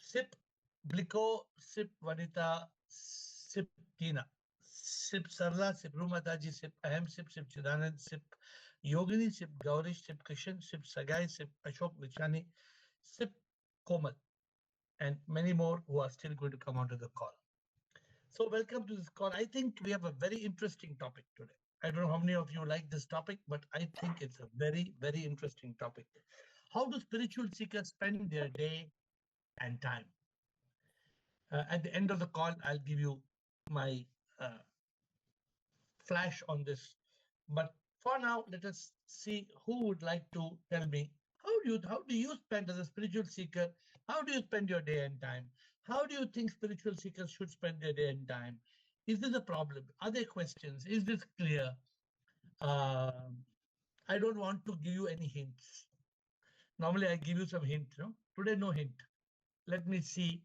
Sip Blico, Sip Vanita, Sip Tina, Sip Sarla, Sip Rumataji, Sip Ahem, Sip Chidanand, Sip Yogini, Sip Gaurish, Sip Kishan, Sip Sagai, Sip Ashok Vichani, Sip Komal, and many more who are still going to come onto the call. So welcome to this call. I think we have a very interesting topic today. I don't know how many of you like this topic, but I think it's a very, very interesting topic. How do spiritual seekers spend their day and time? At the end of the call, I'll give you my uh, flash on this. But for now, let us see who would like to tell me how do you spend as a spiritual seeker? How do you spend your day and time? How do you think spiritual seekers should spend their day and time? Is this a problem? Are there questions? Is this clear? Um I don't want to give you any hints. Normally, I give you some hint. No, today no hint. Let me see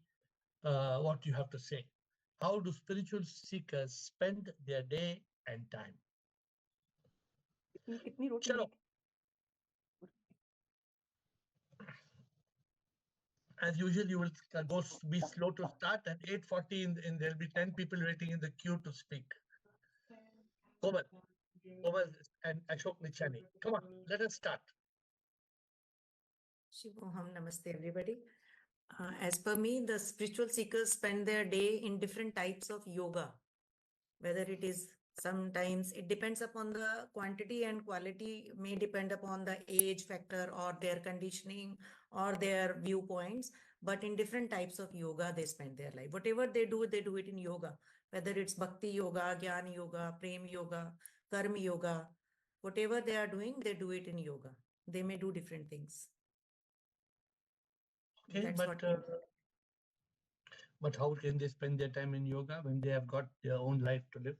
what you have to say. How do spiritual seekers spend their day and time? कितनी रोटी Chalo, as usual, you will be slow to start. At 8:40, there'll be 10 people waiting in the queue to speak. Komal, Komal and Ashok Nichani. Come on, let us start. Shivoham, namaste everybody. As per me, the spiritual seekers spend their day in different types of yoga. Whether it is sometimes it depends upon the quantity and quality, may depend upon the age factor or their conditioning or their viewpoints. But in different types of yoga, they spend their life. Whatever they do it in yoga. Whether it's bhakti yoga, jnana yoga, prem yoga, karma yoga, whatever they are doing, they do it in yoga. They may do different things. Okay, That's but how can they spend their time in yoga when they have got their own life to live?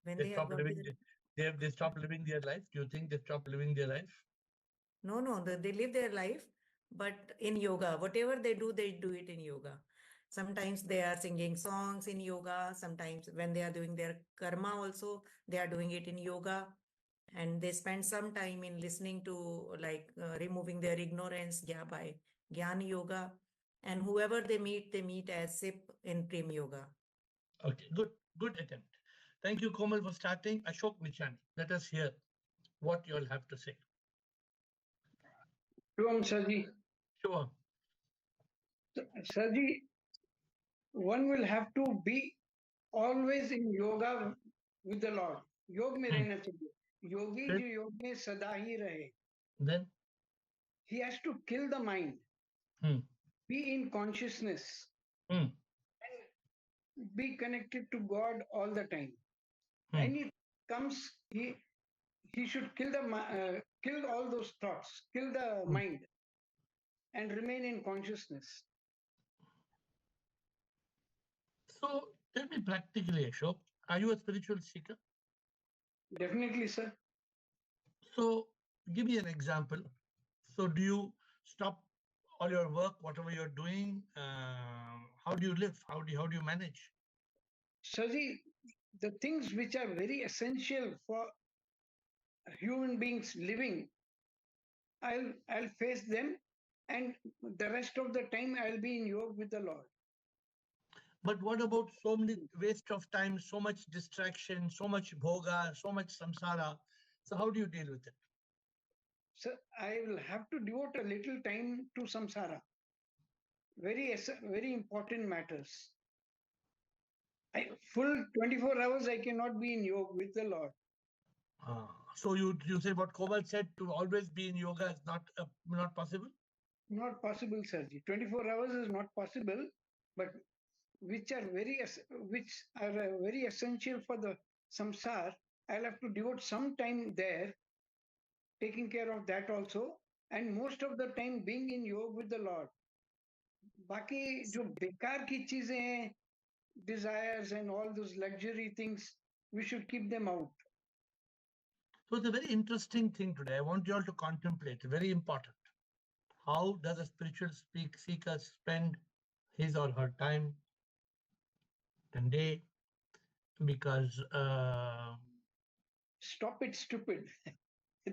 when They they have stop got living. They stop living their life. Do you think they stop living their life? no, they live their life, but in yoga, whatever they do it in yoga. Sometimes they are singing songs in yoga. Sometimes when they are doing their karma also, they are doing it in yoga. And they spend some time in listening to removing their ignorance by Gyan Yoga. And whoever they meet as SIP in Prem Yoga. Okay, good attempt. Thank you, Komal, for starting. Ashok Nichani, let us hear what you all have to say. Sure, Sarji. Sure. Sarji, one will have to be always in yoga with the Lord. योग में रहना चाहिए. योगी जो योग में सदा ही रहे. Then he has to kill the mind. Be in consciousness. And be connected to God all the time. Any comes, he should kill all those thoughts, kill the mind, and remain in consciousness. So tell me practically, Ashok, are you a spiritual seeker? Definitely, sir. So give me an example. So do you stop all your work, whatever you're doing? How do you live? How do you manage? Sarji, the things which are very essential for human beings living, I'll face them, and the rest of the time I'll be in yoga with the Lord. But what about so many waste of time, so much distraction, so much bhoga, so much samsara? So how do you deal with it? So I will have to devote a little time to samsara. Very important matters. Full 24 hours I cannot be in yoga with the Lord. So you say what Koval said, to always be in yoga is not possible? Not possible, Sarji. 24 hours is not possible, but which are very essential for the samsara. I'll have to devote some time there, taking care of that also, and most of the time being in yoga with the Lord. बाकी जो बेकार की चीजें हैं, desires and all those luxury things, we should keep them out. So it's a very interesting thing today. I want you all to contemplate. Very important. How does a spiritual seeker spend his or her time and day? Because stop it, stupid.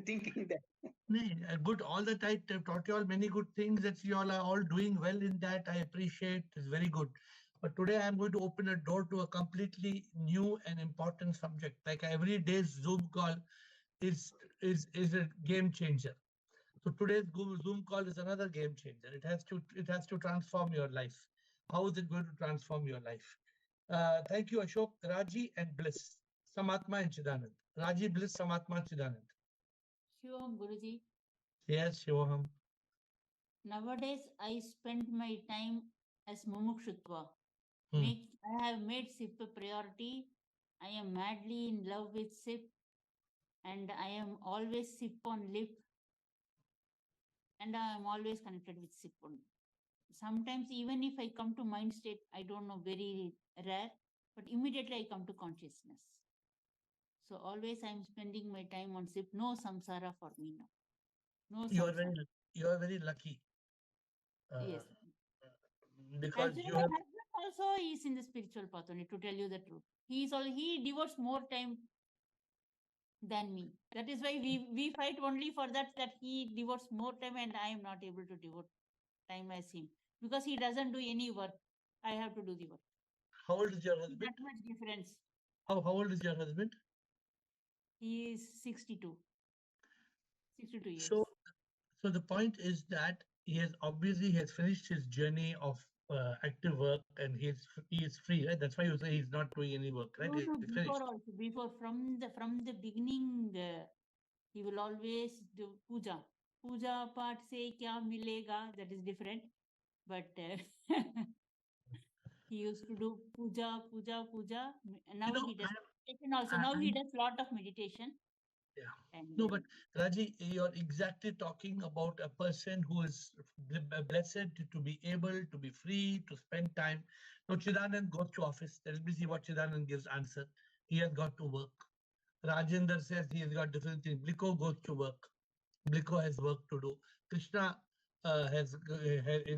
thinking that. Good. All that I taught you all many good things that you all are all doing well in that. I appreciate. It's very good. But today I'm going to open a door to a completely new and important subject. Like every day's Zoom call is a game changer. So today's Google Zoom call is another game changer. It has to transform your life. How is it going to transform your life? Thank you, Ashok, Raji, and Bliss, Samatma and Chidanand. Raji, Bliss, Samatma, Chidanand. Shivam Guruji, Yes, Shivoham. nowadays I spend my time as mumukshutva. Hmm. I have made SIP a priority. I am madly in love with SIP and I am always SIP on lip and I am always connected with SIP on. Sometimes even if I come to mind state, I don't know, very rare, but immediately I come to consciousness. So always I am spending my time on SIP. No samsara for me now. No You are samsara. very lucky. Yes. Because Actually, you my have. husband also is in the spiritual path only, to tell you the truth. He devotes more time than me. That is why we fight only for that he devotes more time and I am not able to devote time as him. Because he doesn't do any work. I have to do the work. How old is your husband? That much difference. How old is your husband? He is 62. 62 years. So the point is that he has finished his journey of active work and he is free, right? That's why you say he's not doing any work, right? No, He's no, finished. before also, before from the beginning, he will always do puja. Puja part say kya milega, that is different. But he used to do puja. Now You know, he does meditation also. Now he does lot of meditation. Yeah. And No, but Raji, you're exactly talking about a person who is blessed to be able to be free, to spend time. Now, Chidanand goes to office. Let me see what Chidanand gives answer. He has got to work. Rajendra says he has got different things. Bliko goes to work. Bliko has work to do. Krishna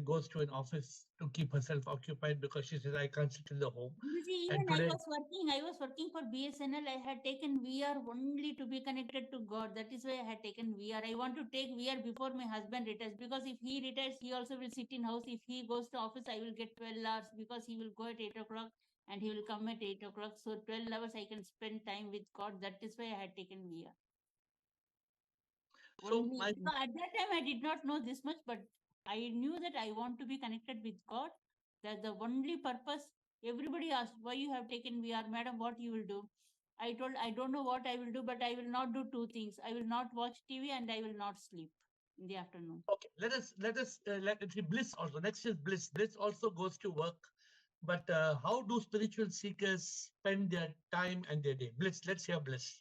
goes to an office to keep herself occupied because she says, I can't sit in the home. Guruji, And even today, I was working for BSNL. I had taken VR only to be connected to God. That is why I had taken VR. I want to take VR before my husband retires, because if he retires, he also will sit in house. If he goes to office, I will get 12 hours because he will go at 8 o'clock and he will come at 8 o'clock. So 12 hours I can spend time with God. That is why I had taken VR. so Only, at that time I did not know this much, but I knew that I want to be connected with God. That's the only purpose. Everybody asked, why you have taken VR, madam, what you will do? I told, I don't know what I will do, but I will not do two things. I will not watch TV and I will not sleep in the afternoon. Okay, let us see Bliss also. Next is Bliss. Bliss also goes to work. But how do spiritual seekers spend their time and their day? Bliss, let's hear Bliss.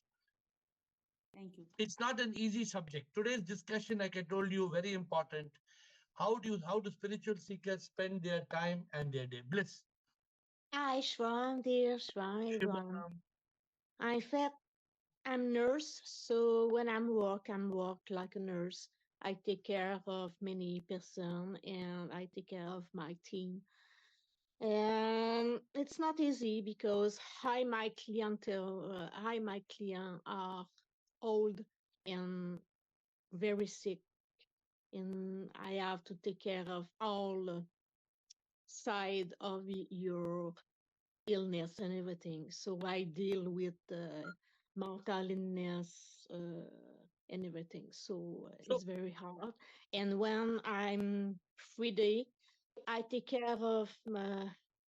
Thank you. It's not an easy subject. Today's discussion, like I told you, very important. How do spiritual seekers spend their time and their day? Bliss. Hi, Shwan, dear Shwan, everyone. In fact, I'm nurse, so when I'm work like a nurse. I take care of many person and I take care of my team. And it's not easy because my client are old and very sick, and I have to take care of all side of your illness and everything. So I deal with mental illness and everything. So it's very hard. And when I'm free day, I take care of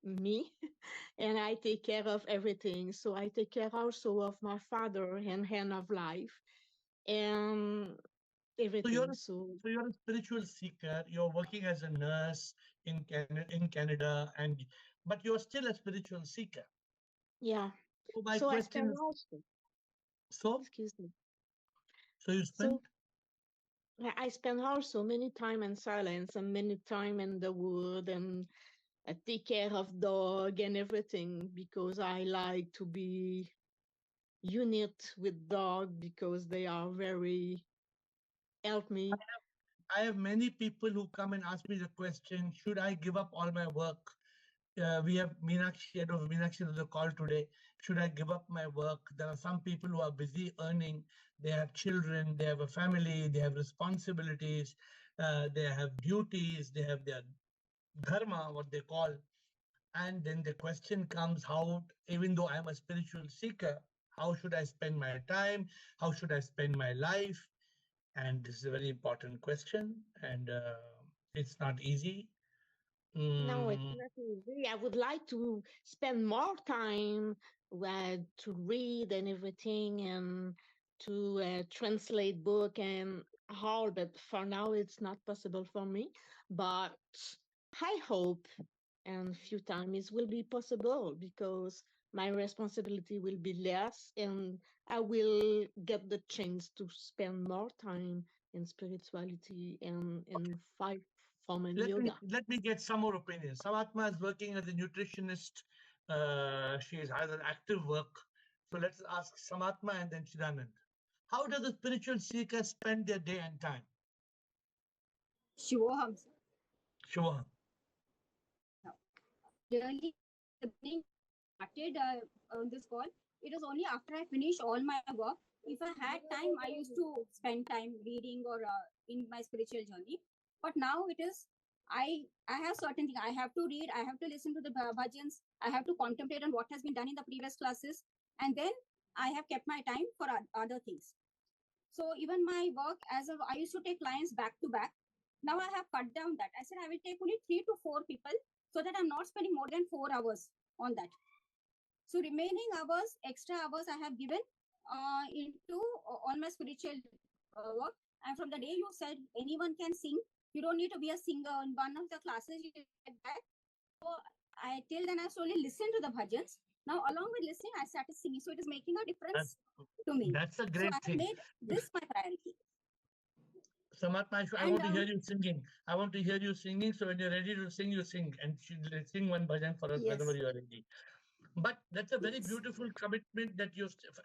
me and I take care of everything. So I take care also of my father and end of life and everything. So you're a spiritual seeker. You're working as a nurse in Canada, but you're still a spiritual seeker. Yeah. So my question is, excuse me. So you spend? I spend also many time in silence and many time in the wood, and I take care of dog and everything because I like to be unit with dog because they are very help me. I have many people who come and ask me the question, should I give up all my work we have Meenakshi, I don't know, Meenakshi on the call today. Should I give up my work? There are some people who are busy earning. They have children, they have a family, they have responsibilities, they have duties, they have their dharma, what they call. And then the question comes, how, even though I'm a spiritual seeker, how should I spend my time? How should I spend my life? And this is a very important question, and it's not easy. No, it's not easy. I would like to spend more time to read and everything and to translate book and all, but for now it's not possible for me. But I hope in few times it will be possible because my responsibility will be less and I will get the chance to spend more time in spirituality and in fight form and yoga. Let me get some more opinions. Samatma is working as a nutritionist. She has an active work. So let's ask Samatma and then Chidanand. How does a spiritual seeker spend their day and time? Shivoham, sir. Sure. Really, the beginning started on this call. It was only after I finished all my work. If I had time, I used to spend time reading or in my spiritual journey. But now it is I have certain things I have to read. I have to listen to the bhajans. I have to contemplate on what has been done in the previous classes, and then I have kept my time for other things. So even my work I used to take clients back to back. Now I have cut down that. I said I will take only 3 to 4 people so that I'm not spending more than 4 hours on that. So remaining hours, extra hours I have given into all my spiritual work. And from the day you said anyone can sing, you don't need to be a singer. In one of the classes you get that. So till then I slowly listened to the bhajans. Now along with listening, I started singing. So it is making a difference to me. That's a great thing. I made this my priority. Samatma, I want to hear you singing. I want to hear you singing. So when you're ready to sing, you sing. And sing one bhajan for us whenever you are ready. But that's a very beautiful commitment that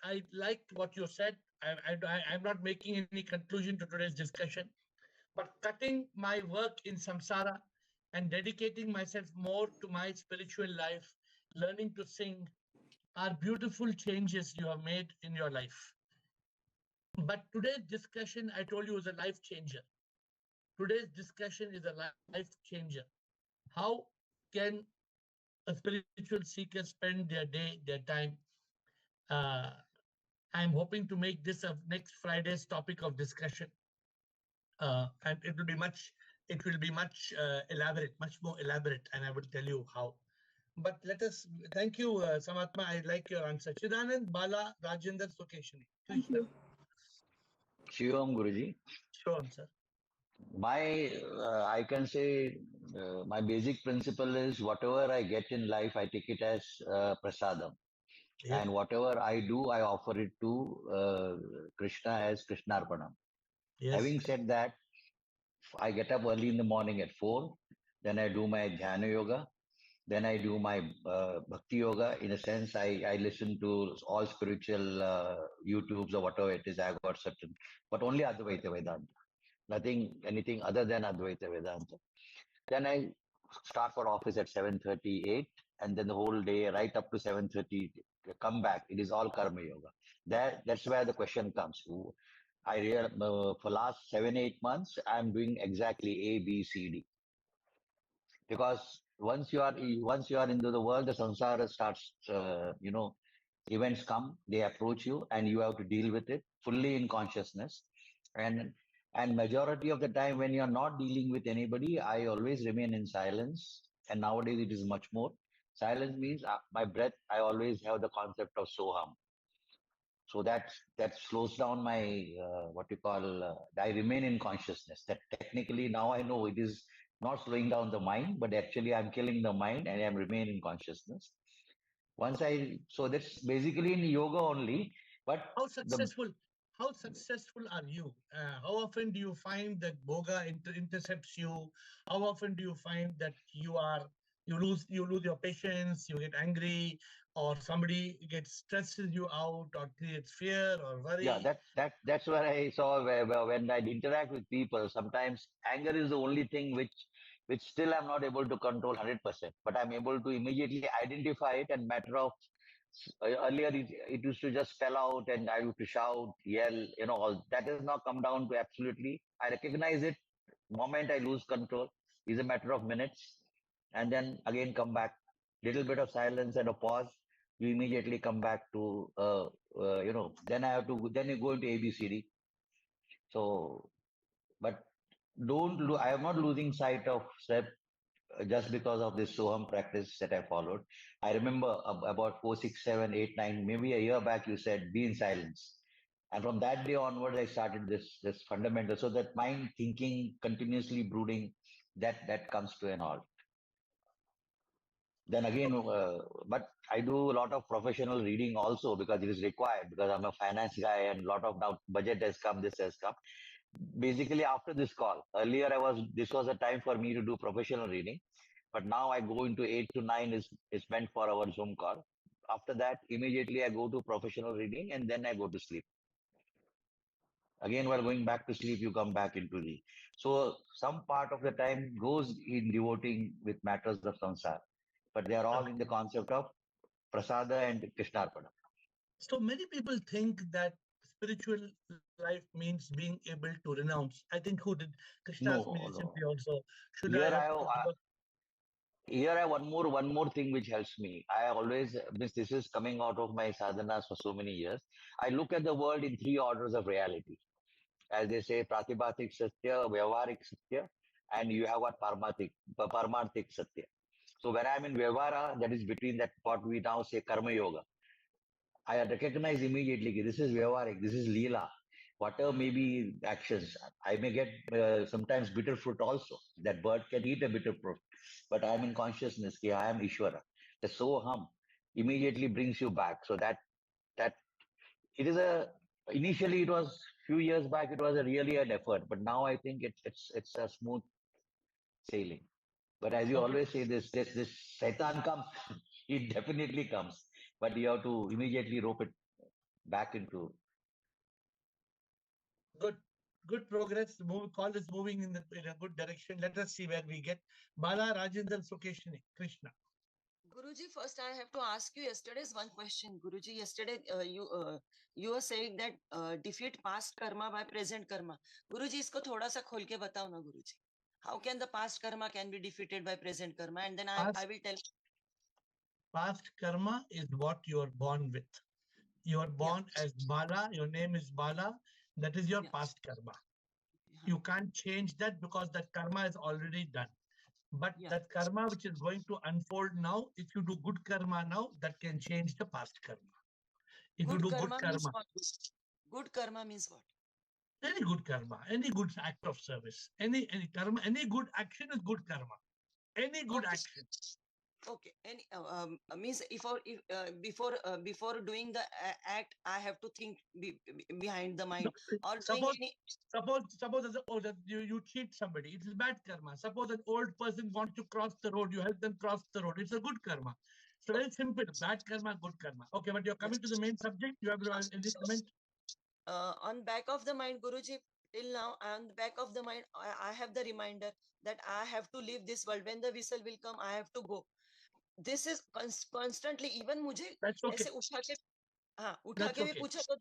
I liked what you said. I'm not making any conclusion to today's discussion. But cutting my work in samsara and dedicating myself more to my spiritual life, learning to sing, are beautiful changes you have made in your life. But today's discussion, I told you, is a life changer. Today's discussion is a life changer. How can a spiritual seeker spend their day, their time? I'm hoping to make this a next Friday's topic of discussion. And it will be much elaborate, much more elaborate, and I will tell you how. But let us, thank you, Samatma. I like your answer. Chidanand, Bala, Rajendra, Sukeshini. Thank you. Shivam Guruji. Sure, sir. I can say my basic principle is whatever I get in life, I take it as prasadam. Yes. And whatever I do, I offer it to Krishna as Krishnarpanam. Yes. Having said that, I get up early in the morning at 4, then I do my Dhyana Yoga, then I do my Bhakti Yoga. In a sense, I listen to all spiritual YouTubes or whatever it is. I got certain, but only Advaita Vedanta. Nothing, anything other than Advaita Vedanta. Then I start for office at 7:38, and then the whole day, right up to 7:30, come back. It is all Karma Yoga. That's where the question comes. For last 7-8 months, I'm doing exactly A, B, C, D. Because once you are into the world, the samsara starts. Events come, they approach you, and you have to deal with it fully in consciousness. And majority of the time when you're not dealing with anybody, I always remain in silence. And nowadays it is much more. Silence means my breath, I always have the concept of soham. So that slows down my, I remain in consciousness. That technically now I know it is not slowing down the mind, but actually I'm killing the mind and I'm remaining in consciousness. So that's basically in yoga only. But how successful are you? How often do you find that boga intercepts you? How often do you find that you lose your patience, you get angry, or somebody stresses you out, or creates fear or worry? Yeah, that's where I saw when I interact with people. Sometimes anger is the only thing which which still I'm not able to control 100%, but I'm able to immediately identify it, and matter of earlier it used to just spell out and I used to shout, yell, all that has now come down to absolutely, I recognize it. Moment I lose control is a matter of minutes, and then again come back, little bit of silence and a pause. You immediately come back to, then then you go into ABCD. So, but I am not losing sight of step just because of this Soham practice that I followed. I remember about 4, 6, 7, 8, 9, maybe a year back, you said, be in silence. And from that day onwards, I started this fundamental, so that mind thinking, continuously brooding, that comes to an halt. Then again, but I do a lot of professional reading also because it is required, because I'm a finance guy and a lot of now budget has come, this has come. Basically, after this call, earlier this was a time for me to do professional reading, but now I go into 8 to 9 is meant for our Zoom call. After that, immediately I go to professional reading and then I go to sleep. Again, while going back to sleep, you come back into the. So some part of the time goes in devoting with matters of samsara, but they are all in the concept of prasada and krishnarpada. So many people think that spiritual life means being able to renounce. I think who did Krishna asked me recently also. Should Here I have Here I have one more thing which helps me. I always, this is coming out of my sadhanas for so many years. I look at the world in 3 orders of reality. As they say, Pratibhatik Satya, Vyavarik Satya, and you have got Paramarthik Satya. So when I'm in Vyavara, that is between that, what we now say Karma Yoga. I recognize immediately, this is Vyavarik, this is Leela. Whatever may be actions, I may get sometimes bitter fruit also. That bird can eat a bitter fruit, but I am in consciousness, I am Ishvara. The Soham immediately brings you back. So that it is initially it was few years back, it was really an effort, but now I think it's a smooth sailing. But as you always say, this Satan comes, it definitely comes, but you have to immediately rope it back into. Good progress. Call is moving in a good direction. Let us see where we get. Bala Rajendra Sukeshini, Krishna. Guruji, first I have to ask you yesterday's one question. Guruji, yesterday you were saying that defeat past karma by present karma. Guruji, isko thoda sa khol ke batao na, Guruji. How can the past karma can be defeated by present karma? And then I will tell. Past karma is what you are born with. You are born as Bala. Your name is Bala. That is your past karma. You can't change that because that karma is already done. But that karma which is going to unfold now, if you do good karma now, that can change the past karma. If good you do karma good karma. Means what? Good karma means what? Any good karma, any good act of service, any karma, any good action is good karma. Any good action. Okay. Any means before doing the act, I have to think behind the mind. No, suppose as you cheat somebody, it is bad karma. Suppose an old person wants to cross the road, you help them cross the road. It's a good karma. So very simple. Bad karma, good karma. Okay, but you're coming to the main subject. You have any comment? On back of the mind, Guruji, till now, on the back of the mind, I have the reminder that I have to leave this world. When the whistle will come, I have to go. This is constantly, even मुझे ऐसे उठा के भी पूछा तो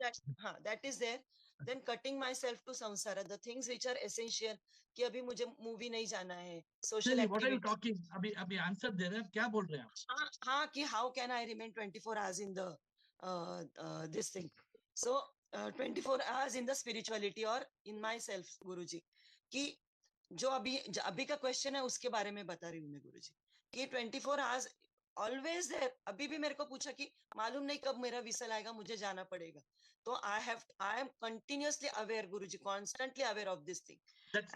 that is there. Then cutting myself to samsara, the things which are essential, कि अभी मुझे movie नहीं जाना है, social activity. What are you talking? अभी answer दे रहे हैं, क्या बोल रहे हैं आप? हाँ कि how can I remain 24 hours in the this thing? So 24 hours in the spirituality or in myself, Guruji. कि जो अभी का question है उसके बारे में बता रही हूँ मैं, गुरुजी, कि 24 hours always there. अभी भी मेरे को पूछा कि मालूम नहीं कब मेरा विसल आएगा, मुझे जाना पड़ेगा. तो I am continuously aware, Guruji, constantly aware of this thing. That's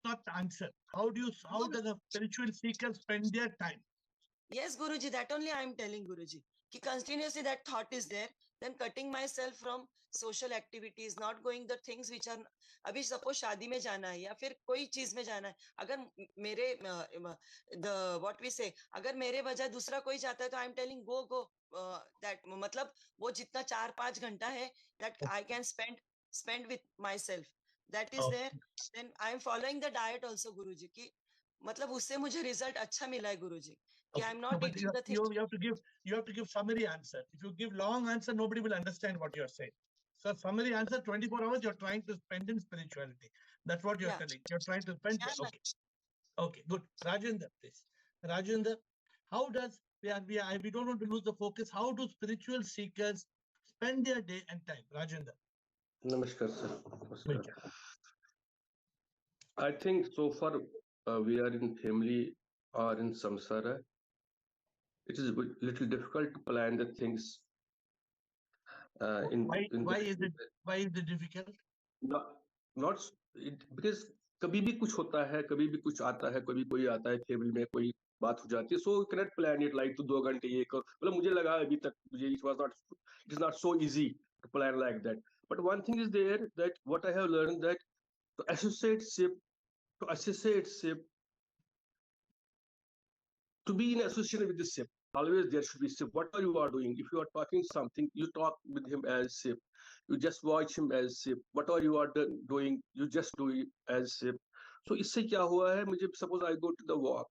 not the answer. How does a spiritual seeker spend their time? Yes, Guruji, that only I am telling, Guruji. कि continuously that thought is there. Then cutting myself from social activities, not going the things which are. अभी suppose शादी में जाना है या फिर कोई चीज में जाना है, अगर मेरे what we say, अगर मेरे बजाय दूसरा कोई जाता है तो I am telling go that मतलब वो जितना 4-5 घंटा है that I can spend with myself. that is there, then I am following the diet also, Guruji. Ki, मतलब उससे मुझे result अच्छा मिला है, Guruji. Ki I am not But eating the things. you have to give summary answer. If you give long answer, nobody will understand what you're saying. So summary answer, 24 hours you're trying to spend in spirituality. That's what you're telling. You're trying to spend. Okay. Okay, good. Rajendra, please. Rajendra, how does we don't want to lose the focus. How do spiritual seekers spend their day and time? Rajendra. Namaskar, sir. Namaskar. I think so far we are in family or in samsara. It is a little difficult to plan the things. Why is it difficult? Not because कभी भी कुछ होता है, कभी भी कुछ आता है, कभी कोई आता है फैमिली में, कोई बात हो जाती है. So you cannot plan it like to 2 घंटे ये करो. मतलब मुझे लगा अभी तक मुझे it is not so easy to plan like that. But one thing is there that what I have learned that to associate ship, to be in association with the ship, always there should be ship. Whatever you are doing, if you are talking something, you talk with him as ship. You just watch him as ship. Whatever you are doing, you just do it as ship. So इससे क्या हुआ है, मुझे suppose I go to the walk,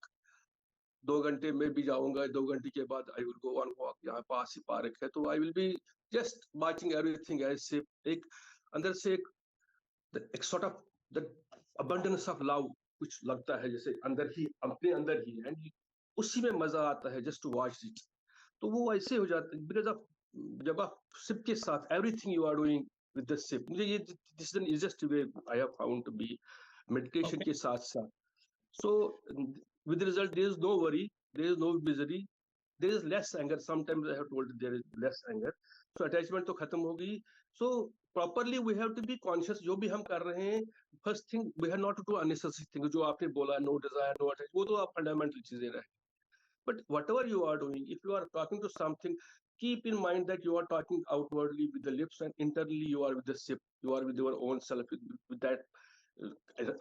2 घंटे में भी जाऊंगा, 2 घंटे के बाद I will go on walk. यहाँ पास ही पार्क है, तो I will be just watching everything as ship. एक अंदर से एक sort of the abundance of love कुछ लगता है जैसे अंदर ही अपने अंदर ही, and उसी में मजा आता है just to watch it. तो वो ऐसे हो जाता है because of जब आप ship के साथ everything you are doing with the ship. मुझे ये this is the easiest way I have found to be meditation के साथ साथ. So with the result there is no worry, there is no misery, there is less anger. Sometimes I have told there is less anger. So attachment तो खत्म हो गई. So properly we have to be conscious. जो भी हम कर रहे हैं, first thing we have not to do unnecessary things. जो आपने बोला no desire, no attachment, वो तो आप fundamental चीजें रहे. But whatever you are doing, if you are talking to something, keep in mind that you are talking outwardly with the lips and internally you are with the ship. You are with your own self, with that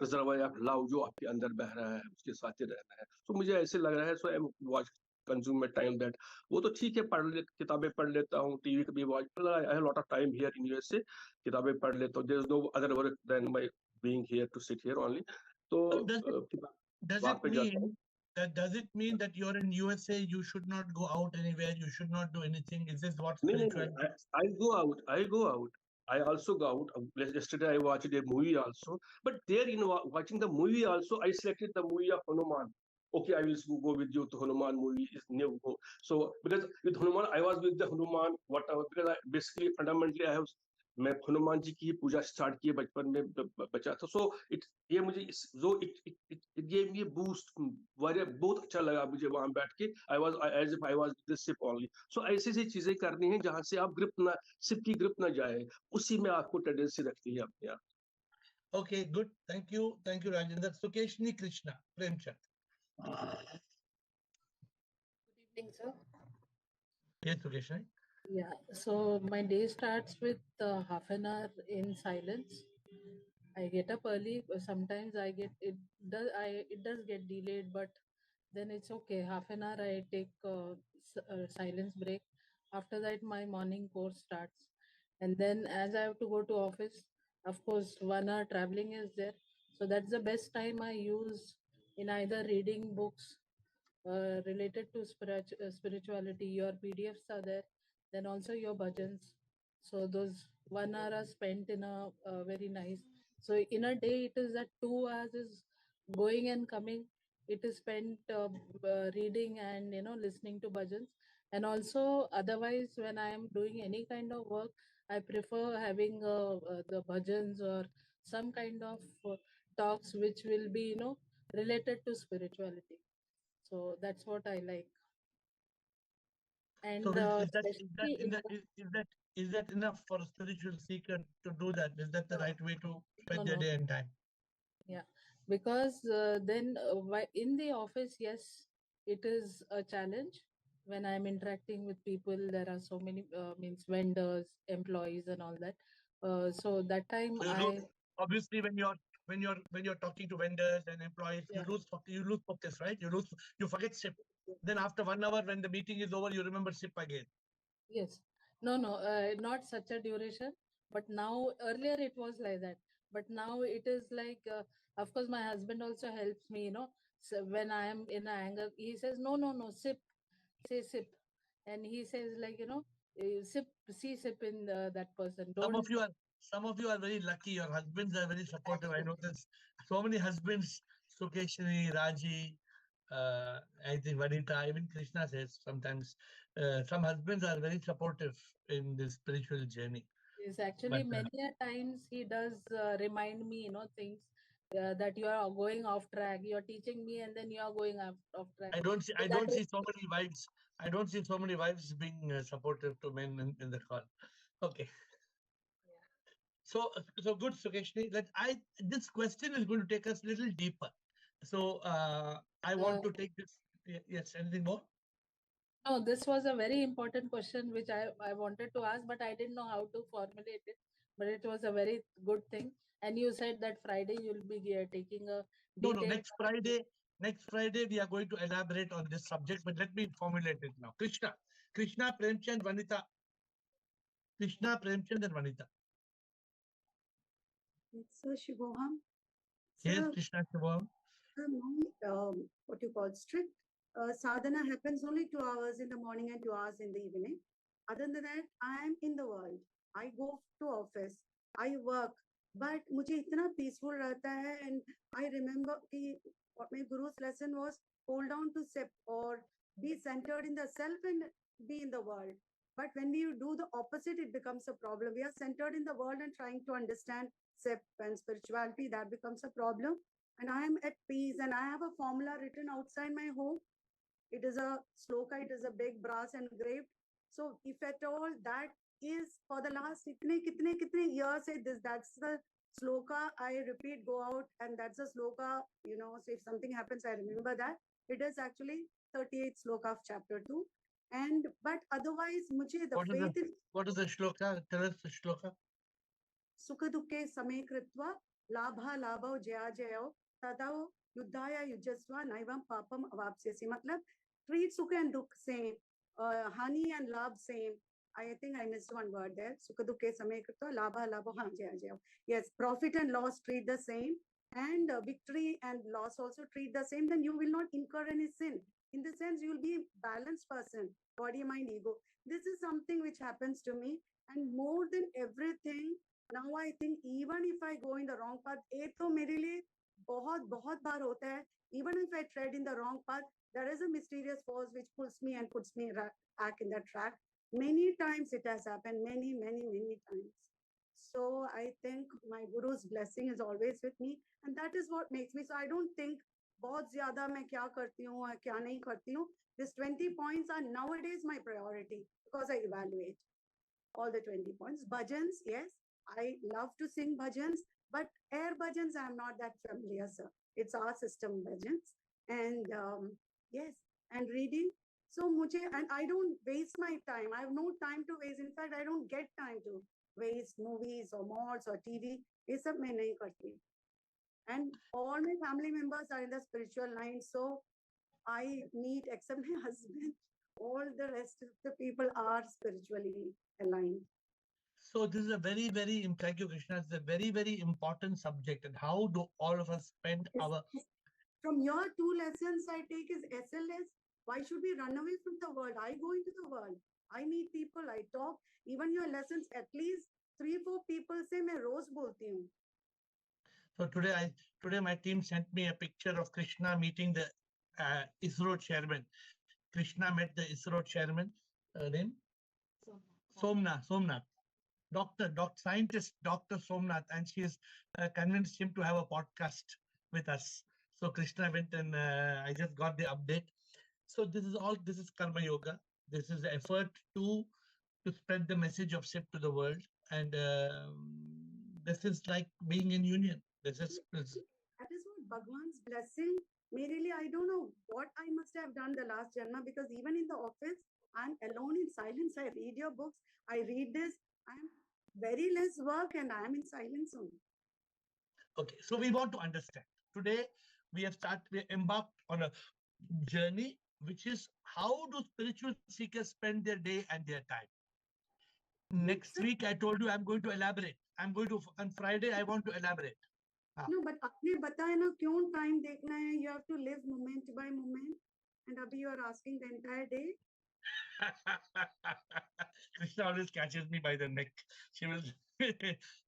reservoir of love जो आपके अंदर बह रहा है, उसके साथ ही रहना है. तो मुझे ऐसे लग रहा है. So I watch consume my time that वो तो ठीक है, किताबें पढ़ लेता हूँ, टीवी कभी watch. I have a lot of time here in USA. किताबें पढ़ लेता हूँ. There is no other work than my being here to sit here only. तो does it mean that you're in USA, you should not go out anywhere, you should not do anything? Is this what spirituality? I go out. I also go out. Yesterday I watched a movie also. But there in watching the movie also, I selected the movie of Hanuman. Okay, I will go with you to Hanuman movie is new. So because with Hanuman, I was with the Hanuman, whatever, because basically fundamentally I have मैं हनुमान जी की पूजा start की बचपन में बचा था. सो ये मुझे जो इट गेव मी बूस्ट, बहुत अच्छा लगा मुझे वहां बैठ के. I was as if I was with the ship only. So ऐसी ऐसी चीजें करनी है जहां से आप शिप की ग्रिप ना जाए, उसी में आपको टेंडेंसी रखती है अपने आप. Okay, good. Thank you Rajendra. Sukeshni Krishna Premchand. Good evening, sir. Yes, Sukeshni. Yeah, so my day starts with half an hour in silence. I get up early. Sometimes it does get delayed, but then it's okay. Half an hour I take a silence break. After that, my morning course starts, and then as I have to go to office, of course, 1 hour traveling is there. So that's the best time I use in either reading books related to spirituality. Your PDFs are there, then also your bhajans. So those 1 hour are spent in a very nice. So in a day, it is that 2 hours is going and coming. It is spent reading and listening to bhajans. And also otherwise, when I am doing any kind of work, I prefer having the bhajans or some kind of talks which will be related to spirituality. So that's what I like. And so is that enough for a spiritual seeker to do that? Is that the right way to spend their day and time? Yeah, because then in the office, yes, it is a challenge. When I'm interacting with people, there are so many means vendors, employees, and all that. So that time obviously when you're talking to vendors and employees, you lose focus, right? You forget SIP. Then after 1 hour, when the meeting is over, you remember SIP again. Yes. No, not such a duration. But now earlier it was like that. But now it is like, of course, my husband also helps me, So when I am in anger, he says, no, no, no, sip, say sip. And he says, like, sip, sip in that person. Some Don't. of you are very lucky. Your husbands are very supportive. I notice so many husbands, Sukeshini, Raji, I think Vanita, even Krishna says sometimes some husbands are very supportive in this spiritual journey. Yes, actually, But, many a times he does remind me, things that you are going off track. You are teaching me, and then you are going off track. I don't That see is- so many wives. I don't see so many wives being supportive to men in the call. Okay. So good, Sukeshni. This question is going to take us a little deeper. So I want to take this. Yes, anything more? No, this was a very important question which I wanted to ask, but I didn't know how to formulate it. But it was a very good thing. And you said that Friday you'll be taking a No, detailed. next Friday we are going to elaborate on this subject, but let me formulate it now. Krishna, Premchand, Vanita. Krishna, Premchand, and Vanita. It's Shivoham. Yes, Krishna, Shivoham. What you call strict sadhana happens only 2 hours in the morning and 2 hours in the evening. Other than that, I am in the world. I go to office. I work. But मुझे इतना peaceful रहता है, and I remember कि what my guru's lesson was, hold on to self or be centered in the self and be in the world. But when we do the opposite, it becomes a problem. We are centered in the world and trying to understand self and spirituality, that becomes a problem. And I am at peace, and I have a formula written outside my home. It is a sloka, it is a big brass engraved. So if at all that is for the last kitne years, that's the sloka I repeat, go out, and that's a sloka, so if something happens, I remember that. It is actually 38th sloka of chapter 2. But otherwise, mujhe the faith is. What is the shloka? Tell us the shloka. Sukha dukhe same kritva, labha labha jaya jaya, tadao युद्धाया युजस्वा नैवम पापम अवाप्स्यसि. मतलब treat sukha and dukh same, hani and love same. I think I missed one word there. Sukha dukhe samay krita labha labha haan jaya jaya. Yes, profit and loss treat the same, and victory and loss also treat the same. Then you will not incur any sin. In the sense, you will be a balanced person, body, mind, ego. This is something which happens to me, and more than everything, now I think even if I go in the wrong path, ये तो मेरे लिए बहुत बहुत बार होता है. Even if I tread in the wrong path, there is a mysterious force which pulls me and puts me back in the track. Many times it has happened, many times. So I think my guru's blessing is always with me, and that is what makes me. So I don't think बहुत ज्यादा मैं क्या करती हूँ और क्या नहीं करती हूँ. These 20 points are nowadays my priority because I evaluate all the 20 points. Bhajans, yes, I love to sing bhajans, but AiR bhajans, I'm not that familiar, sir. It's our system bhajans. And yes, and reading. So and I don't waste my time. I have no time to waste. In fact, I don't get time to waste movies or malls or TV. ये सब मैं नहीं करती. And all my family members are in the spiritual line. So I meet, except my husband, all the rest of the people are spiritually aligned. So this is a very, thank you, Krishna. It's a very, very important subject. And how do all of us spend our... From your 2 lessons I take is SLS. Why should we run away from the world? I go into the world. I meet people, I talk. Even your lessons, at least 3-4 people say मैं रोज बोलती हूँ. So today my team sent me a picture of Krishna meeting the ISRO chairman. Krishna met the ISRO chairman, name? Somnath. Doctor scientist, Dr. Somnath, and she has convinced him to have a podcast with us. So Krishna went and I just got the update. So this is Karma Yoga. This is the effort to spread the message of SIP to the world. And this is like being in union. That is what Bhagwan's blessing. Merely, I don't know what I must have done the last janma, because even in the office, I'm alone in silence. I read your books. I read this. I'm very less work and I'm in silence only. Okay, so we want to understand. Today, we embarked on a journey, which is how do spiritual seekers spend their day and their time? Next week, I told you I'm going to elaborate. I'm going to, on Friday, I want to elaborate. No, but आपने बताया ना क्यों time देखना है? You have to live moment by moment. And अभी you are asking the entire day. Krishna always catches me by the neck. She will.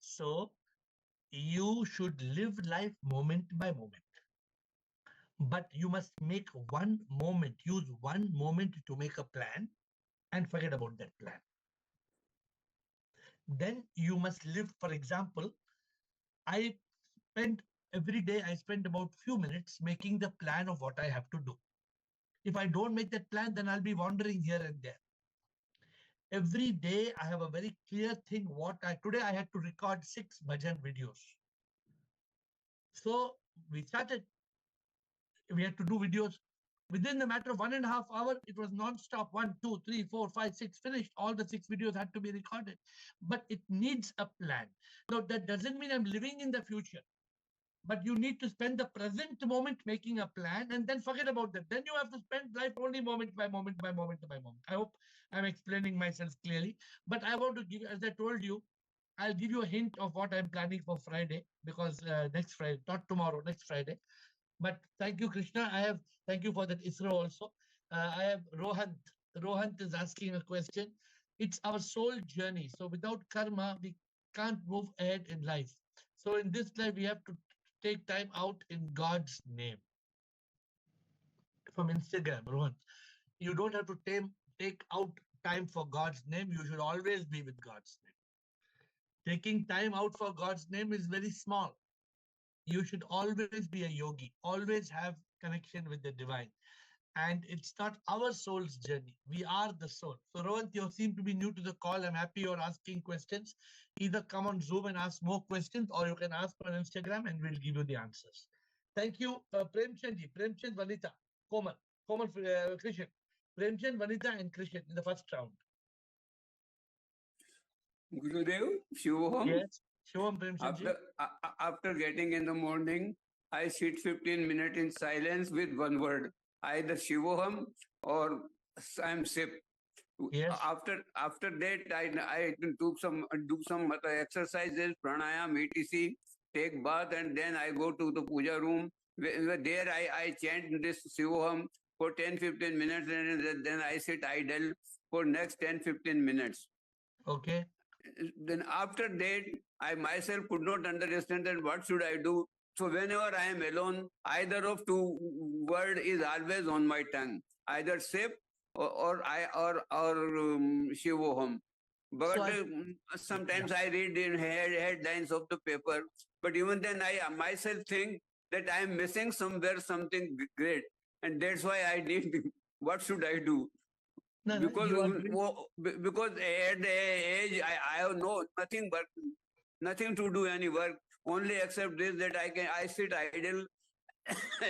So, you should live life moment by moment. But you must make one moment, use one moment to make a plan and forget about that plan. Then you must live, for example, I spend every day, I spend about few minutes making the plan of what I have to do. If I don't make that plan, then I'll be wandering here and there. Every day I have a very clear thing today I had to record 6 bhajan videos. So we started, we had to do videos within the matter of 1.5 hours. It was non-stop, 1, 2, 3, 4, 5, 6, finished. All the 6 videos had to be recorded, but it needs a plan. Now that doesn't mean I'm living in the future, but you need to spend the present moment making a plan and then forget about that. Then you have to spend life only moment by moment by moment by moment. I hope I'm explaining myself clearly, but I want to give, as I told you, I'll give you a hint of what I'm planning for Friday, because next Friday, not tomorrow, next Friday. But thank you, Krishna. Thank you for that ISRO also. I have Rohant. Rohant is asking a question. It's our soul journey. So without karma, we can't move ahead in life. So in this life, we have to take time out in God's name. From Instagram, Rohan, you don't have to take out time for God's name. You should always be with God's name. Taking time out for God's name is very small. You should always be a yogi, always have connection with the divine. And it's not our soul's journey. We are the soul. So Rohan, you seem to be new to the call. I'm happy you're asking questions. Either come on Zoom and ask more questions, or you can ask on Instagram and we'll give you the answers. Thank you, Premchandji, Premchand, Vanita, Komal, Krishan, Premchand, Vanita, and Krishan in the first round. Gurudev, Shivoham. Yes, Shivoham, Premchandji. After getting in the morning, I sit 15 minutes in silence with one word, either Shivoham or I'm Sip. Yes. After that, I do some exercises, pranayam, etc. Take bath, and then I go to the puja room. There I chant this Shivoham for 10-15 minutes, and then I sit idle for next 10-15 minutes. Okay. Then after that, I myself could not understand that what should I do. So whenever I am alone, either of two word is always on my tongue, either Sip or Shivoham. But so sometimes I read in headlines of the paper. But even then, I myself think that I am missing somewhere something great, and that's why I need. What should I do? Because at the age I have nothing to do any work, only except this, that I sit idle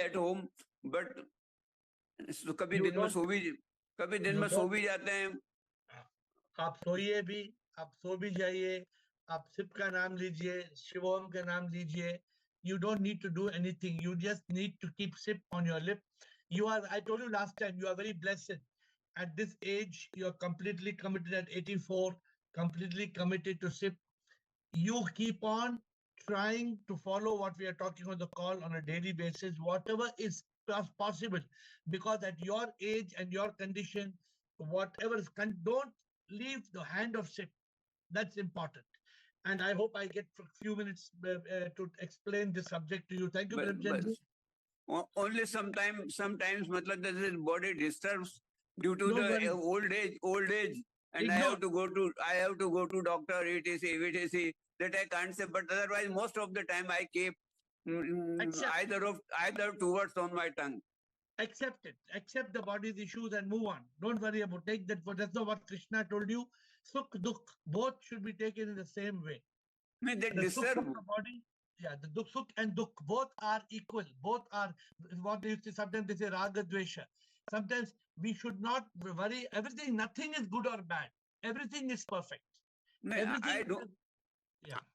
at home. But कभी दिन में सो भी जाते हैं. आप सोइए भी, आप सो भी जाइए, आप सिप का नाम लीजिए, शिवोम का नाम लीजिए. You don't need to do anything. You just need to keep sip on your lip. I told you last time, you are very blessed. At this age, you are completely committed at 84, completely committed to SIP. You keep on trying to follow what we are talking on the call on a daily basis, whatever is possible, because at your age and your condition, whatever is, don't leave the hand of SIP. That's important. And I hope I get a few minutes to explain this subject to you. Thank you, Premchandji. Only sometimes the body disturbs due to the old age, and I have to go to doctor, etc. That I can't say, but otherwise most of the time I keep either two words on my tongue. Accept it. Accept the body's issues and move on. Don't worry about take that. That's not what Krishna told you. Sukh, dukh, both should be taken in the same way. They disturb the body. Yeah, the sukh and dukh both are equal. Both are what they used to sometimes they say raga dvesha. Sometimes we should not worry. Everything, nothing is good or bad. Everything is perfect.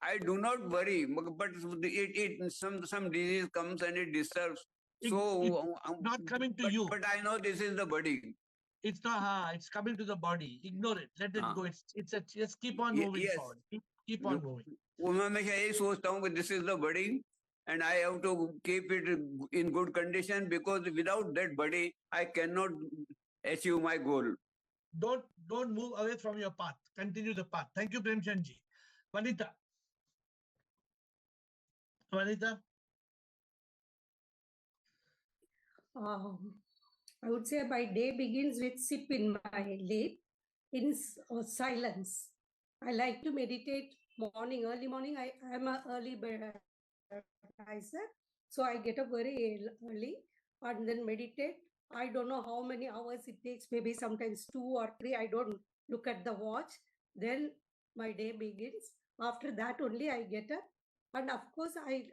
I do not worry, but some disease comes and it disturbs. It's not coming to you. But I know this is the body. It's not, it's coming to the body. Ignore it. Let it go. Just keep on moving yes. forward. Keep on moving. मैं हमेशा यही सोचता हूँ कि this is the body and I have to keep it in good condition because without that body I cannot achieve my goal. Don't move away from your path. Continue the path. Thank you, Premchand ji. Vanita. I would say my day begins with sip in my lip in silence. I like to meditate early morning. I am an early bird riser, so I get up very early and then meditate. I don't know how many hours it takes, maybe sometimes 2 or 3. I don't look at the watch. Then my day begins. After that only I get up. And of course, I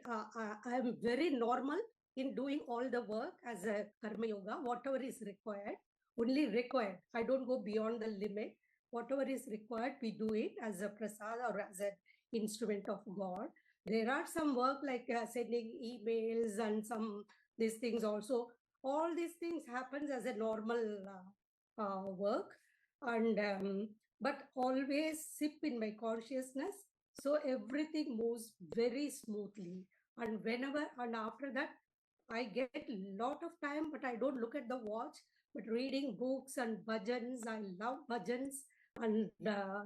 am very normal in doing all the work as a karma yoga, whatever is required, only required. I don't go beyond the limit. Whatever is required, we do it as a prasad or as an instrument of God. There are some work like sending emails and some these things also. All these things happens as a normal work, and but always sip in my consciousness, so everything moves very smoothly. And whenever and after that, I get a lot of time, but I don't look at the watch. But reading books and bhajans, I love bhajans and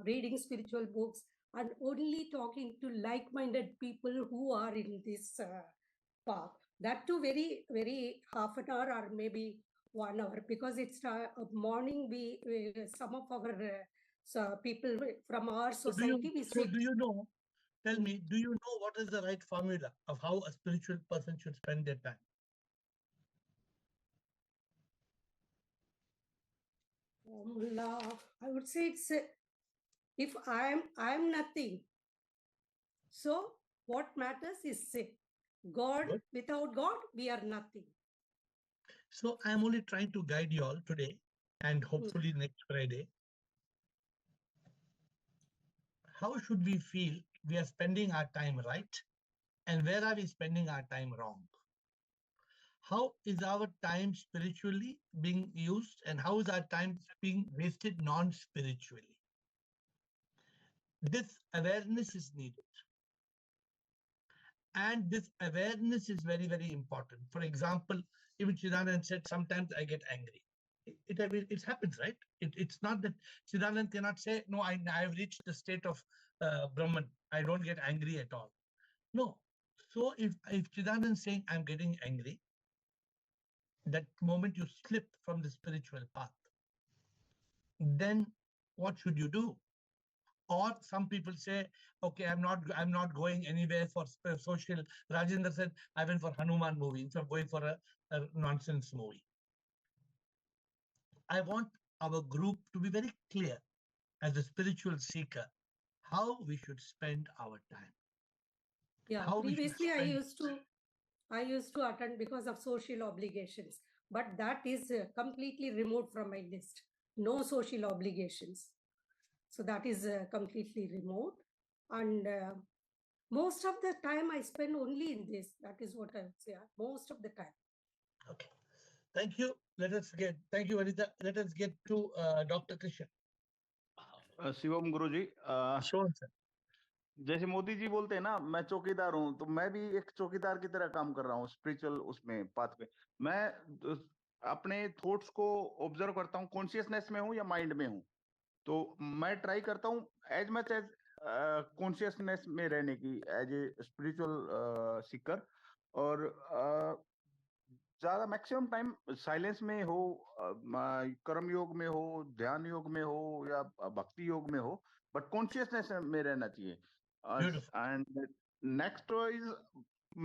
reading spiritual books and only talking to like-minded people who are in this path. That too very, very half an hour or maybe 1 hour, because it's morning. We some of our people from our society, we sit. Do you know? Tell me, do you know what is the right formula of how a spiritual person should spend their time? Formula, I would say it's if I'm nothing. So what matters is God. Good. Without God, we are nothing. So I'm only trying to guide you all today and hopefully next Friday. How should we feel we are spending our time right? And where are we spending our time wrong? How is our time spiritually being used, and how is our time being wasted non-spiritually? This awareness is needed. And this awareness is very, very important. For example, even Chidanand said, sometimes I get angry. It happens, right? It's not that Chidanand cannot say, no, I have reached the state of Brahman. I don't get angry at all. No. So if Chidanand is saying, I'm getting angry, that moment you slip from the spiritual path, then what should you do? Or some people say, okay, I'm not going anywhere for social. Rajendra said, I went for Hanuman movie instead of going for a nonsense movie. I want our group to be very clear as a spiritual seeker, how we should spend our time. Yeah, how previously I used to attend because of social obligations, but that is completely removed from my list. No social obligations. So that is completely remote. And most of the time I spend only in this. That is what I would say, most of the time. Okay. Thank you. Thank you, Anita. Let us get to Dr. Krishan. Shivam गुरुजी, जैसे मोदी जी बोलते हैं ना, मैं चौकीदार हूं, तो मैं भी एक चौकीदार की तरह काम कर रहा हूँ स्पिरिचुअल उसमें पाथ पे। मैं अपने थॉट्स को ऑब्जर्व करता हूँ, कॉन्शियसनेस में हूँ या माइंड में हूँ, तो मैं ट्राई करता हूँ एज मच एज कॉन्शियसनेस में रहने की एज ए स्पिरिचुअल सीकर, और ज्यादा मैक्सिमम टाइम साइलेंस में हो, कर्म योग में हो, ध्यान योग में हो या भक्ति योग में हो, बट कॉन्शियसनेस में रहना चाहिए। एंड नेक्स्ट इज,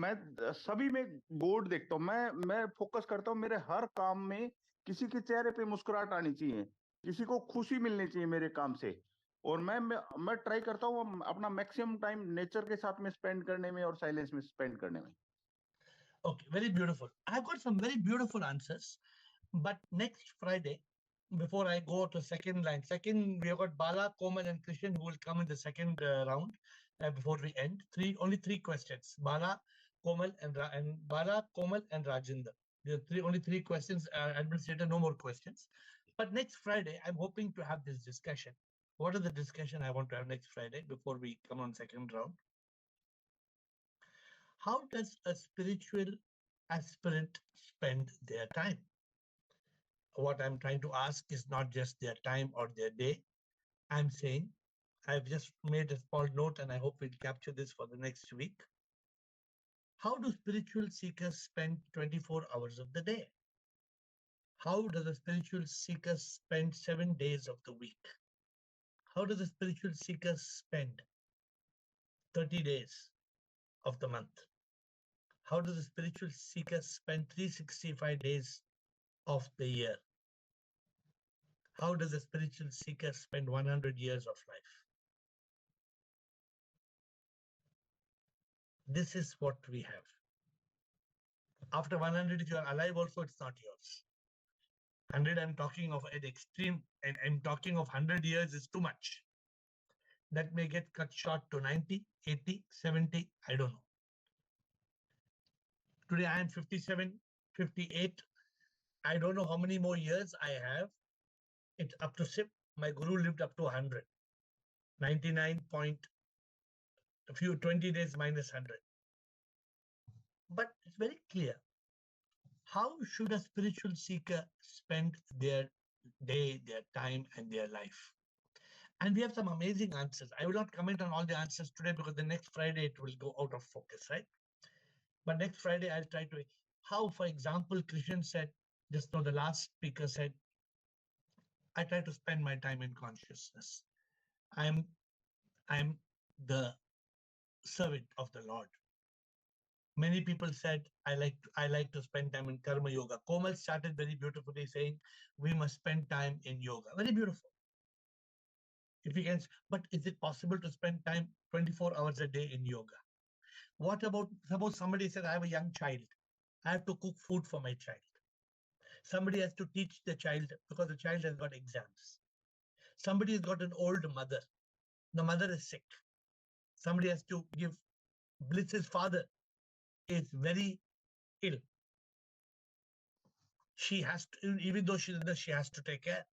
मैं सभी में गॉड देखता हूँ। मैं फोकस करता हूँ मेरे हर काम में किसी के चेहरे पे मुस्कुराहट आनी चाहिए, किसी को खुशी मिलनी चाहिए मेरे काम से, और मैं ट्राई करता हूँ अपना मैक्सिमम टाइम नेचर के साथ में स्पेंड करने में और साइलेंस में स्पेंड करने में। Okay, very beautiful. I've got some very beautiful answers, but next Friday, before I go to second line, we have got Bala, Komal, and Krishan who will come in the second round before we end. Only three questions: Bala, Komal, and Rajendra. There are only three questions. Administrator, no more questions. But next Friday, I'm hoping to have this discussion. What is the discussion I want to have next Friday before we come on second round? How does a spiritual aspirant spend their time? What I'm trying to ask is not just their time or their day. I'm saying, I've just made a small note and I hope we'll capture this for the next week. How do spiritual seekers spend 24 hours of the day? How does a spiritual seeker spend 7 days of the week? How does a spiritual seeker spend 30 days of the month? How does a spiritual seeker spend 365 days of the year? How does a spiritual seeker spend 100 years of life? This is what we have. After 100, if you are alive also, it's not yours. 100, I'm talking of an extreme, and I'm talking of 100 years is too much. That may get cut short to 90, 80, 70, I don't know. Today I am 57, 58. I don't know how many more years I have. It's up to SIP. My guru lived up to 100. 99 point, a few 20 days minus 100. But it's very clear. How should a spiritual seeker spend their day, their time, and their life? And we have some amazing answers. I will not comment on all the answers today because the next Friday it will go out of focus, right? But next Friday I'll try to, how, for example, Krishan said, just now the last speaker said, I try to spend my time in consciousness. I'm the servant of the Lord. Many people said, I like to spend time in karma yoga. Komal started very beautifully saying, we must spend time in yoga. Very beautiful. If we can, but is it possible to spend time 24 hours a day in yoga? What about, suppose somebody said, I have a young child. I have to cook food for my child. Somebody has to teach the child because the child has got exams. Somebody has got an old mother. The mother is sick. Somebody has to give Blitz's father is very ill. She has to, even though she has to take care.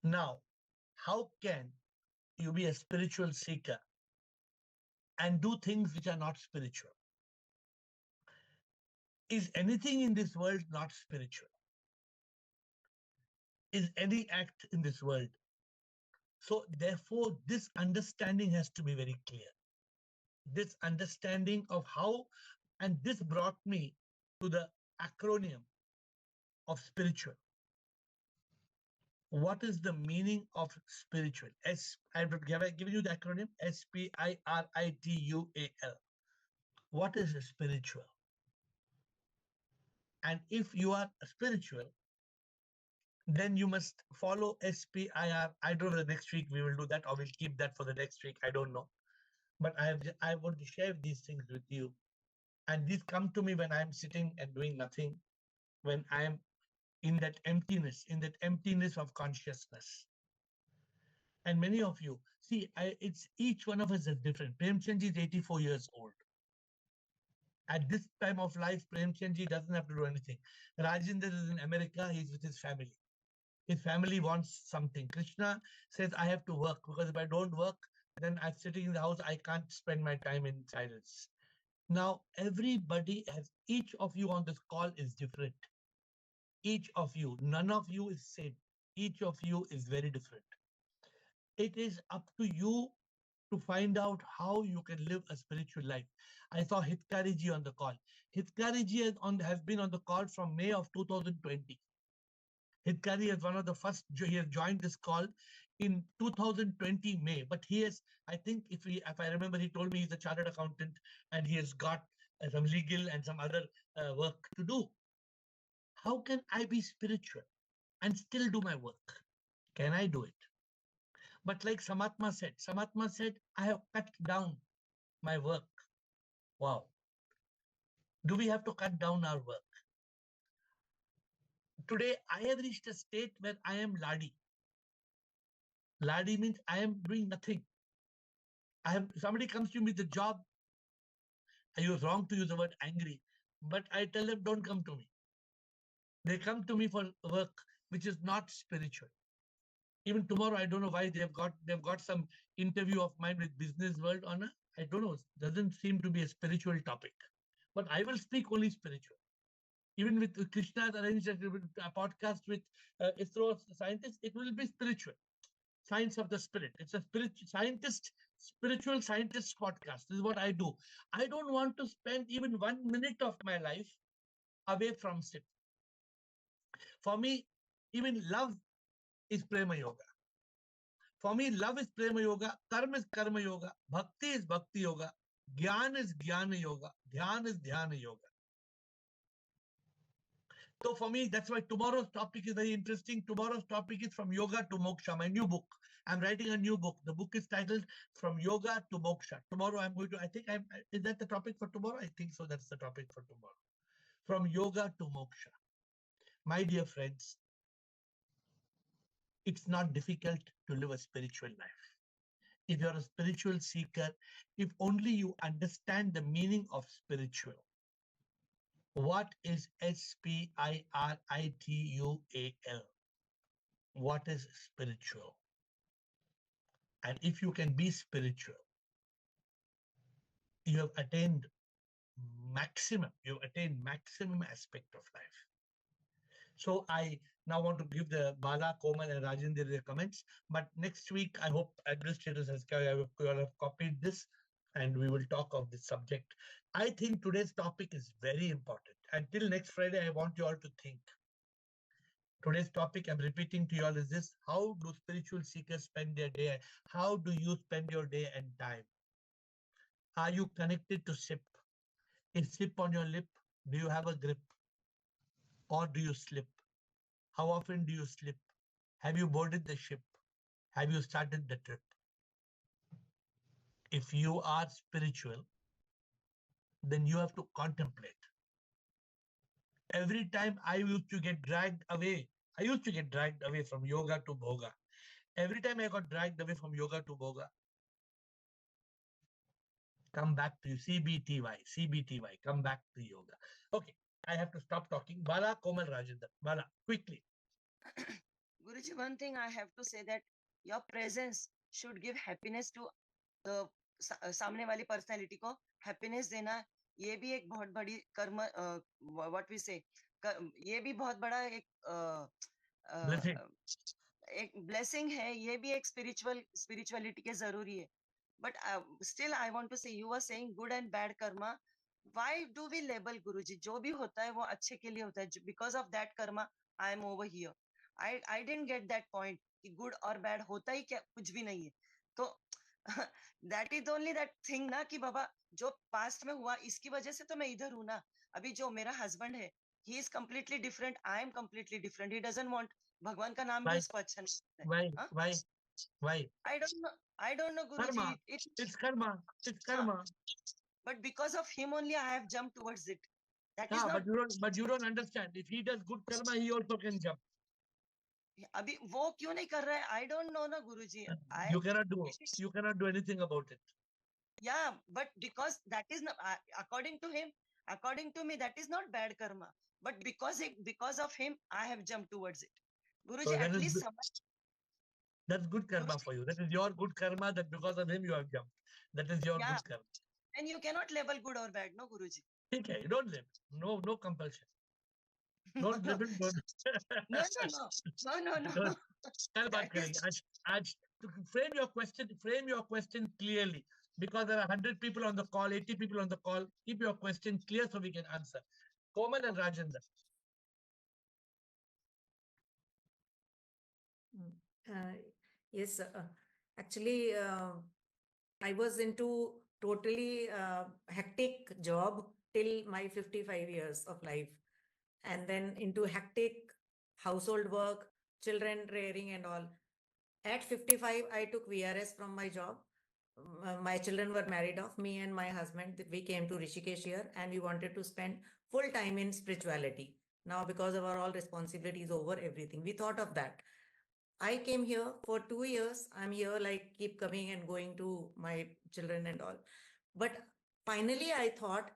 Now, how can you be a spiritual seeker and do things which are not spiritual? Is anything in this world not spiritual? Is any act in this world? So therefore, this understanding has to be very clear. This understanding of how, and this brought me to the acronym of spiritual. What is the meaning of spiritual? Have I given you the acronym? SPIRITUAL. What is a spiritual? And if you are spiritual, then you must follow SPIR. I don't know the next week we will do that, or we'll keep that for the next week. I don't know. But I want to share these things with you. And these come to me when I'm sitting and doing nothing, when I'm in that emptiness of consciousness. And many of you, see, it's each one of us is different. Premchandji is 84 years old. At this time of life, Premchandji doesn't have to do anything. Rajendra is in America, he's with his family. His family wants something. Krishna says, I have to work because if I don't work, then I'm sitting in the house, I can't spend my time in silence. Now, everybody has, each of you on this call is different. Each of you, none of you is same. Each of you is very different. It is up to you to find out how you can live a spiritual life. I saw Hitkari ji on the call. Hitkari ji has been on the call from May of 2020. Hitkari is one of the first, he has joined this call in 2020 May, but he has, I think if I remember, he told me he's a chartered accountant and he has got some legal and some other work to do. How can I be spiritual and still do my work? Can I do it? But like Samatma said, I have cut down my work. Wow. Do we have to cut down our work? Today, I have reached a state where I am Ladi. Ladi means I am doing nothing. Somebody comes to me with a job. I was wrong to use the word angry, but I tell them, don't come to me. They come to me for work which is not spiritual. Even tomorrow, I don't know why they've got some interview of mine with Business World on a, I don't know, doesn't seem to be a spiritual topic. But I will speak only spiritual. Even with Krishna's arranged a podcast with ISRO scientists, it will be spiritual. Science of the Spirit. It's a spiritual scientist podcast. This is what I do. I don't want to spend even 1 minute of my life away from SIP. For me, even love is Prema Yoga. For me, love is Prema Yoga, Karma is Karma Yoga, Bhakti is Bhakti Yoga, Jnana is Jnana Yoga, Dhyana is Dhyana Yoga. So for me, that's why tomorrow's topic is very interesting. Tomorrow's topic is From Yoga to Moksha, my new book. I'm writing a new book. The book is titled From Yoga to Moksha. Tomorrow I'm going to, is that the topic for tomorrow? I think so. That's the topic for tomorrow. From Yoga to Moksha. My dear friends, it's not difficult to live a spiritual life. If you're a spiritual seeker, if only you understand the meaning of spiritual. What is spiritual? What is spiritual? And if you can be spiritual, you have attained maximum aspect of life. So I now want to give the Bala, Komal and Rajendra their comments. But next week, I hope administrators have copied this and we will talk of this subject. I think today's topic is very important. Until next Friday, I want you all to think. Today's topic, I'm repeating to you all, is this: how do spiritual seekers spend their day? How do you spend your day and time? Are you connected to SIP? Is SIP on your lip? Do you have a grip? Or do you slip? How often do you slip? Have you boarded the ship? Have you started the trip? If you are spiritual, then you have to contemplate. Every time I used to get dragged away from yoga to bhoga. Every time I got dragged away from yoga to bhoga, come back to CBTY, come back to yoga. Okay, I have to stop talking. Bala, Komal, Rajendra. Bala, quickly. Guruji, one thing I have to say that your presence should give happiness to the सामने वाली personality को happiness देना, ये भी एक बहुत बड़ी कर्म, what we say, ये भी बहुत बड़ा एक blessing है, ये भी एक spirituality के जरूरी है. But still I want to say, you were saying good and bad karma. Why do we label, Guruji? जो भी होता है वो अच्छे के लिए होता है. Because of that karma, I am over here. I didn't get that point कि good or bad होता ही क्या, कुछ भी नहीं है. तो that is only that thing ना कि बाबा जो past में हुआ इसकी वजह से तो मैं इधर हूँ ना. अभी जो मेरा husband है, he is completely different. I am completely different. He doesn't want, भगवान का नाम भी उसको अच्छा नहीं लगता है. Why? I don't know, Guruji. Karma. It's karma. It's karma. But because of him only, I have jumped towards it. That is not. But you don't understand. If he does good karma, he also can jump. अभी वो क्यों नहीं कर रहा है? I don't know ना, Guruji. You cannot do anything about it. Yeah, but because that is not, according to him, according to me, that is not bad karma. But because of him, I have jumped towards it. Guruji, So at least that's good karma for you. That is your good karma, that because of him you have jumped. That is your good karma. And you cannot label good or bad, no, Guruji. Okay, you don't label. No compulsion. Don't label. No. Frame your question clearly, because there are 100 people on the call, 80 people on the call. Keep your question clear so we can answer. Komal and Rajendra. Yes, actually, I was into totally hectic job till my 55 years of life, and then into hectic household work, children rearing and all. At 55, I took VRS from my job. My children were married off. Me and my husband, we came to Rishikesh here, and we wanted to spend full time in spirituality. Now, because of our all responsibilities over everything, we thought of that. I came here for 2 years. I'm here, like, keep coming and going to my children and all. But finally, I thought,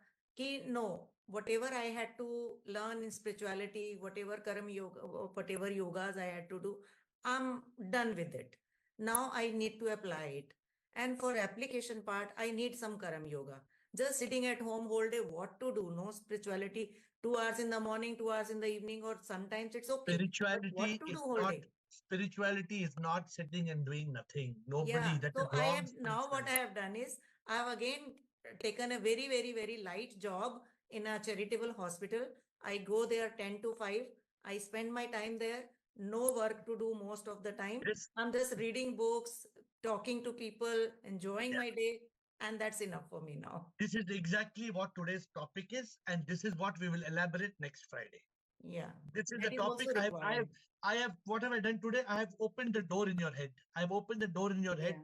no, whatever I had to learn in spirituality, whatever karma yoga, whatever yogas I had to do, I'm done with it. Now I need to apply it. And for application part, I need some karma yoga. Just sitting at home whole day, what to do? No spirituality, 2 hours in the morning, 2 hours in the evening, or sometimes it's okay. But what to do whole day? Spirituality is not sitting and doing nothing. Nobody, Yeah. that So is I wrong. have now what I have done is I have again taken a very, very, very light job in a charitable hospital. I go there 10 to 5. I spend my time there. No work to do most of the time. This, I'm just reading books, talking to people, enjoying my day, and that's enough for me now. this is exactly what today's topic is, and this is what we will elaborate next Friday. Yeah. This is That the is also topic. required. I have, what have I done today? I have opened the door in your head. I have opened the door in your head.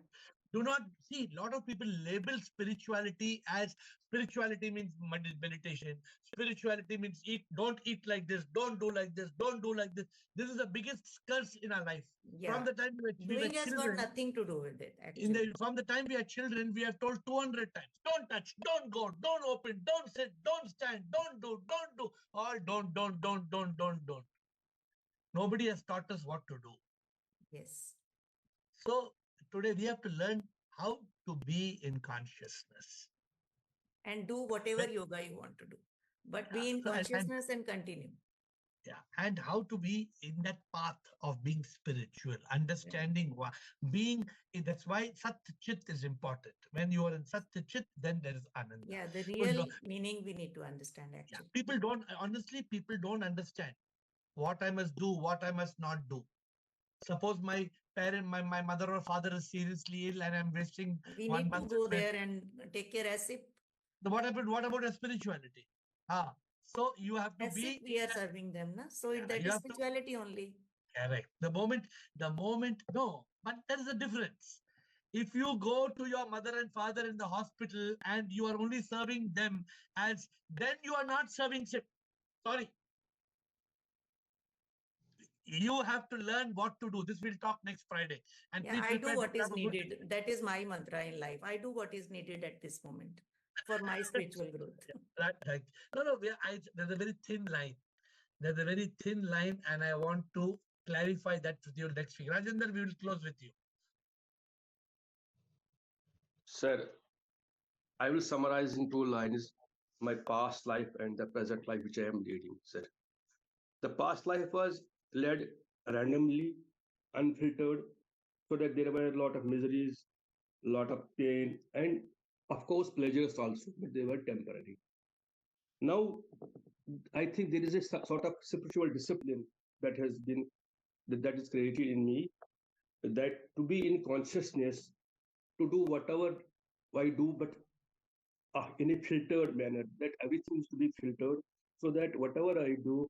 Do not see, a lot of people label spirituality as spirituality means meditation. Spirituality means don't eat like this, don't do like this, don't do like this. This is the biggest curse in our life. Yeah. From the time we were Doing has got children, nothing to do with it, actually. from the time we are children, we are told 200 times, don't touch, don't go, don't open, don't sit, don't stand, don't do, all don't. Nobody has taught us what to do. Yes. So today we have to learn how to be in consciousness. And do whatever yoga you want to do. But be in consciousness and continue. Yeah, and how to be in that path of being spiritual, understanding what being. That's why Sat Chit is important. When you are in Sat Chit, then there is Ananda. Yeah, the real meaning we need to understand, actually. Yeah, people don't understand what I must do, what I must not do. Suppose my parent, my mother or father is seriously ill and I'm wasting we 1 need month. to go there and take care as if. What about a spirituality? So you have to as be. If we are serving them, na? So that is spirituality only. Correct. The moment, no, but there is a difference. If you go to your mother and father in the hospital and you are only serving them then you are not serving SIP. Sorry. You have to learn what to do. This we'll talk next Friday. And I do what is needed. That is my mantra in life. I do what is needed at this moment for my spiritual growth. Right. No, there's a very thin line. There's a very thin line, and I want to clarify that with you next week. Rajendra, we will close with you. Sir, I will summarize in 2 lines my past life and the present life which I am leading, sir. The past life was led randomly, unfiltered, so that there were a lot of miseries, a lot of pain, and of course pleasures also, but they were temporary. Now, I think there is a sort of spiritual discipline that is created in me, that to be in consciousness, to do whatever I do, but in a filtered manner, that everything is to be filtered, so that whatever I do,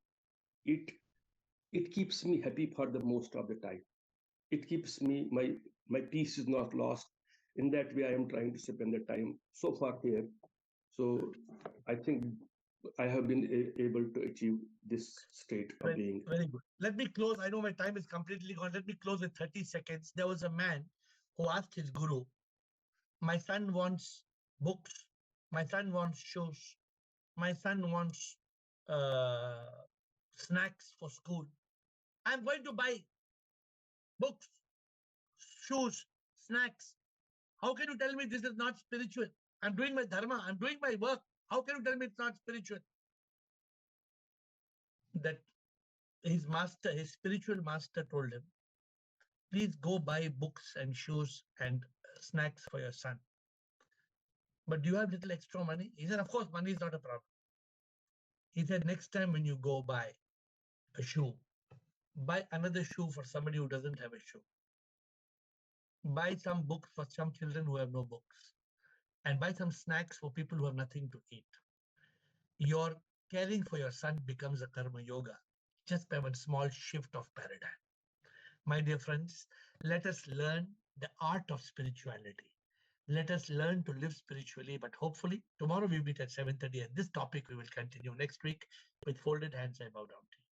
it keeps me happy for the most of the time. It keeps me, my peace is not lost. In that way, I am trying to spend the time so far here. So I think I have been able to achieve this state of being. Very good. Let me close. I know my time is completely gone. Let me close with 30 seconds. There was a man who asked his guru, my son wants books, my son wants shoes, my son wants snacks for school. I'm going to buy books, shoes, snacks. How can you tell me this is not spiritual? I'm doing my dharma. I'm doing my work. How can you tell me it's not spiritual? That his spiritual master told him, please go buy books and shoes and snacks for your son. But do you have little extra money? He said, of course, money is not a problem. He said, next time when you go buy a shoe, buy another shoe for somebody who doesn't have a shoe. Buy some books for some children who have no books. And buy some snacks for people who have nothing to eat. Your caring for your son becomes a karma yoga, just by one small shift of paradigm. My dear friends, let us learn the art of spirituality. Let us learn to live spiritually, but hopefully tomorrow we meet at 7:30 and this topic we will continue next week. With folded hands, I bow down to you.